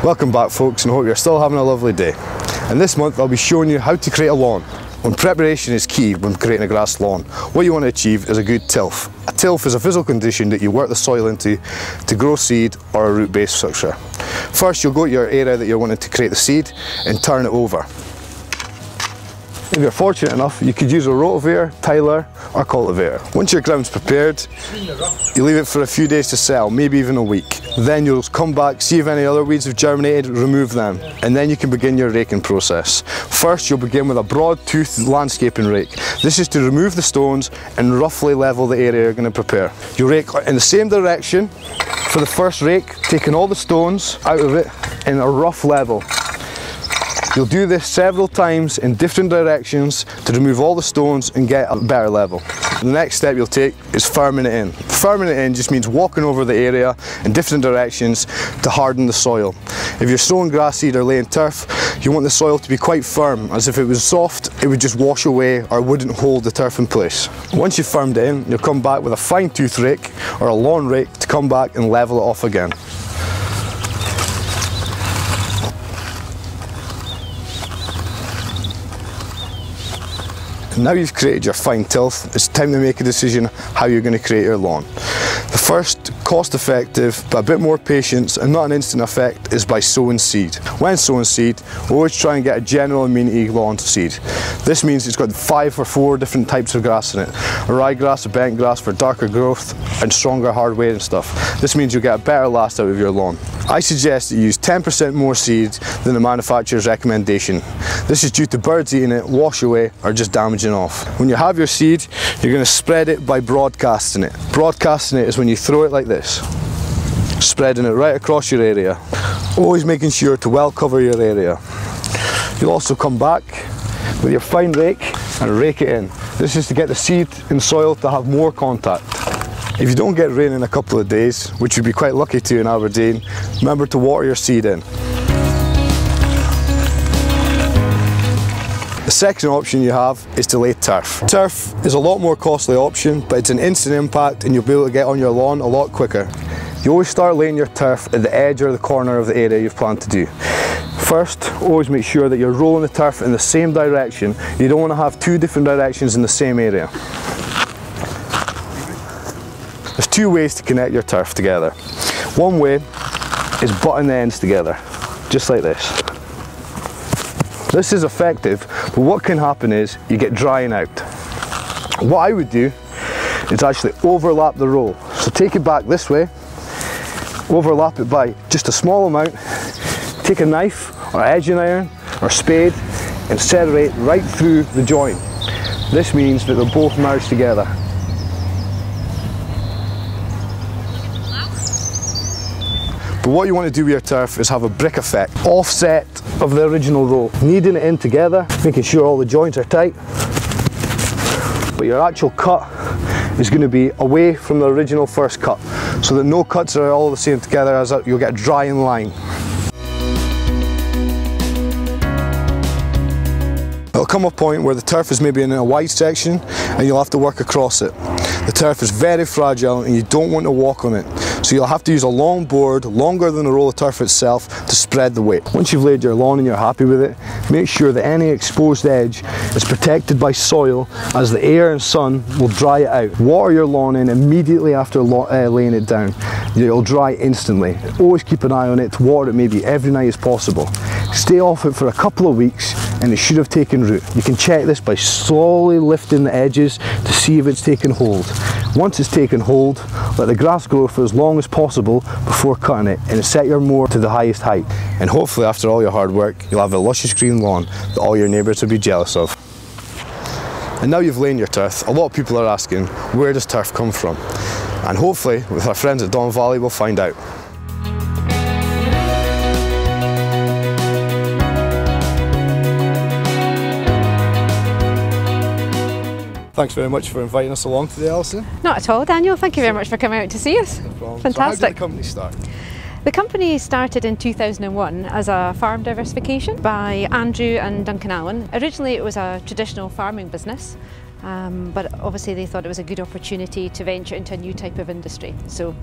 Welcome back folks, and hope you're still having a lovely day. And this month I'll be showing you how to create a lawn. When preparation is key when creating a grass lawn, what you want to achieve is a good tilth. A tilth is a physical condition that you work the soil into to grow seed or a root-based structure. First you'll go to your area that you're wanting to create the seed and turn it over. If you're fortunate enough, you could use a rotavator, tiller or cultivator. Once your ground's prepared, you leave it for a few days to settle, maybe even a week. Then you'll come back, see if any other weeds have germinated, remove them, and then you can begin your raking process. First, you'll begin with a broad-toothed landscaping rake. This is to remove the stones and roughly level the area you're going to prepare. You rake in the same direction for the first rake, taking all the stones out of it in a rough level. You'll do this several times in different directions to remove all the stones and get a better level. The next step you'll take is firming it in. Firming it in just means walking over the area in different directions to harden the soil. If you're sowing grass seed or laying turf, you want the soil to be quite firm, as if it was soft, it would just wash away or wouldn't hold the turf in place. Once you've firmed it in, you'll come back with a fine tooth rake or a lawn rake to come back and level it off again. Now you've created your fine tilth, it's time to make a decision how you're going to create your lawn. The first, cost-effective but a bit more patience and not an instant effect, is by sowing seed. When sowing seed, always try and get a general amenity lawn seed. This means it's got 5 or 4 different types of grass in it. A ryegrass, a bent grass for darker growth and stronger hard weight and stuff. This means you'll get a better last out of your lawn. I suggest that you use 10% more seed than the manufacturer's recommendation. This is due to birds eating it, wash away or just damaging off. When you have your seed, you're going to spread it by broadcasting it. Broadcasting it is when you throw it like this, spreading it right across your area, always making sure to well cover your area. You'll also come back with your fine rake and rake it in. This is to get the seed and soil to have more contact. If you don't get rain in a couple of days, which you'd be quite lucky to in Aberdeen, remember to water your seed in. The second option you have is to lay turf. Turf is a lot more costly option, but it's an instant impact and you'll be able to get on your lawn a lot quicker. You always start laying your turf at the edge or the corner of the area you've planned to do. First, always make sure that you're rolling the turf in the same direction. You don't want to have 2 different directions in the same area. There's 2 ways to connect your turf together. One way is butting the ends together, just like this. This is effective, but what can happen is you get drying out. What I would do is actually overlap the roll. So take it back this way, overlap it by just a small amount, take a knife or edging iron or spade and serrate right through the joint. This means that they'll both merge together. But what you want to do with your turf is have a brick effect, offset of the original roll, kneading it in together, making sure all the joints are tight. But your actual cut is going to be away from the original first cut, so that no cuts are all the same together, as you'll get a drying line. There'll come a point where the turf is maybe in a wide section and you'll have to work across it. The turf is very fragile and you don't want to walk on it, so you'll have to use a long board, longer than the roll of turf itself, to spread the weight. Once you've laid your lawn and you're happy with it, make sure that any exposed edge is protected by soil, as the air and sun will dry it out. Water your lawn in immediately after laying it down. It'll dry instantly. Always keep an eye on it, to water it maybe every night as possible. Stay off it for a couple of weeks and it should have taken root. You can check this by slowly lifting the edges to see if it's taken hold. Once it's taken hold, let the grass grow for as long as possible before cutting it, and set your mower to the highest height. And hopefully after all your hard work, you'll have a luscious green lawn that all your neighbours will be jealous of. And now you've lain your turf, a lot of people are asking, where does turf come from? And hopefully with our friends at Don Valley we'll find out. Thanks very much for inviting us along today, Alison. Not at all, Daniel. Thank you very much for coming out to see us. No problem. Fantastic. So how did the company start? The company started in 2001 as a farm diversification by Andrew and Duncan Allen. Originally it was a traditional farming business, but obviously they thought it was a good opportunity to venture into a new type of industry. So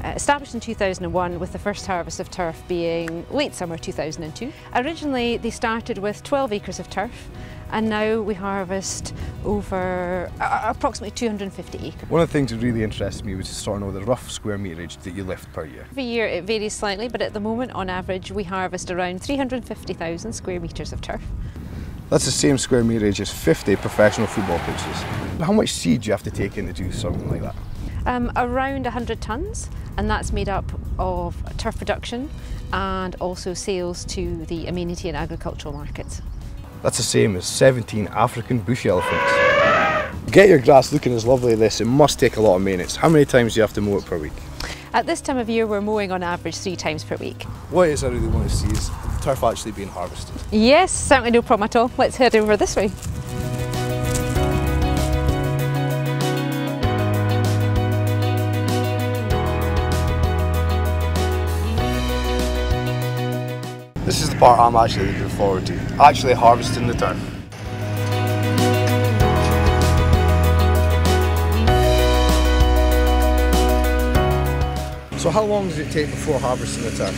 established in 2001, with the first harvest of turf being late summer 2002. Originally they started with 12 acres of turf, and now we harvest over approximately 250 acres. One of the things that really interested me was to sort of know the rough square meterage that you lift per year. Every year it varies slightly, but at the moment on average we harvest around 350,000 square metres of turf. That's the same square meterage as 50 professional football pitches. How much seed do you have to take in to do something like that? Around 100 tonnes, and that's made up of turf production and also sales to the amenity and agricultural markets. That's the same as 17 African bush elephants. To get your grass looking as lovely as this, it must take a lot of maintenance. How many times do you have to mow it per week? At this time of year we're mowing on average 3 times per week. What it is I really want to see is the turf actually being harvested. Yes, certainly no problem at all. Let's head over this way. This is the part I'm actually looking forward to, actually harvesting the turf. So how long does it take before harvesting the turf?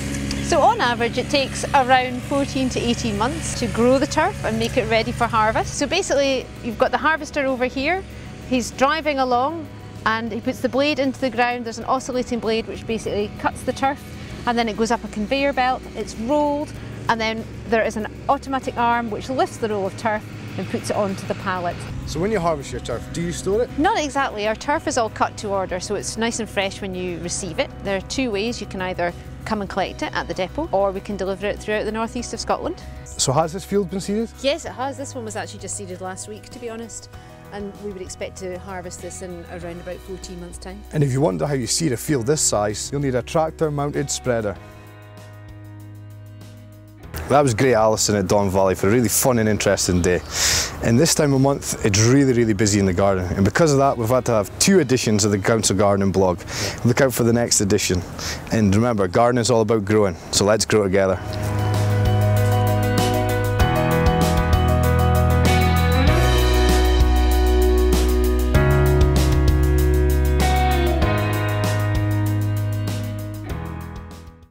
So on average it takes around 14 to 18 months to grow the turf and make it ready for harvest. So basically you've got the harvester over here, he's driving along and he puts the blade into the ground. There's an oscillating blade which basically cuts the turf, and then it goes up a conveyor belt, it's rolled, and then there is an automatic arm which lifts the roll of turf and puts it onto the pallet. So when you harvest your turf, do you store it? Not exactly. Our turf is all cut to order, so it's nice and fresh when you receive it. There are 2 ways. You can either come and collect it at the depot, or we can deliver it throughout the northeast of Scotland. So has this field been seeded? Yes, it has. This one was actually just seeded last week, to be honest. And we would expect to harvest this in around about 14 months' time. And if you wonder how you seed a field this size, you'll need a tractor-mounted spreader. That was great, Alison, at Don Valley for a really fun and interesting day. And this time of month, it's really busy in the garden. And because of that, we've had to have 2 editions of the Council Gardening blog. Look out for the next edition. And remember, gardening is all about growing, so let's grow together.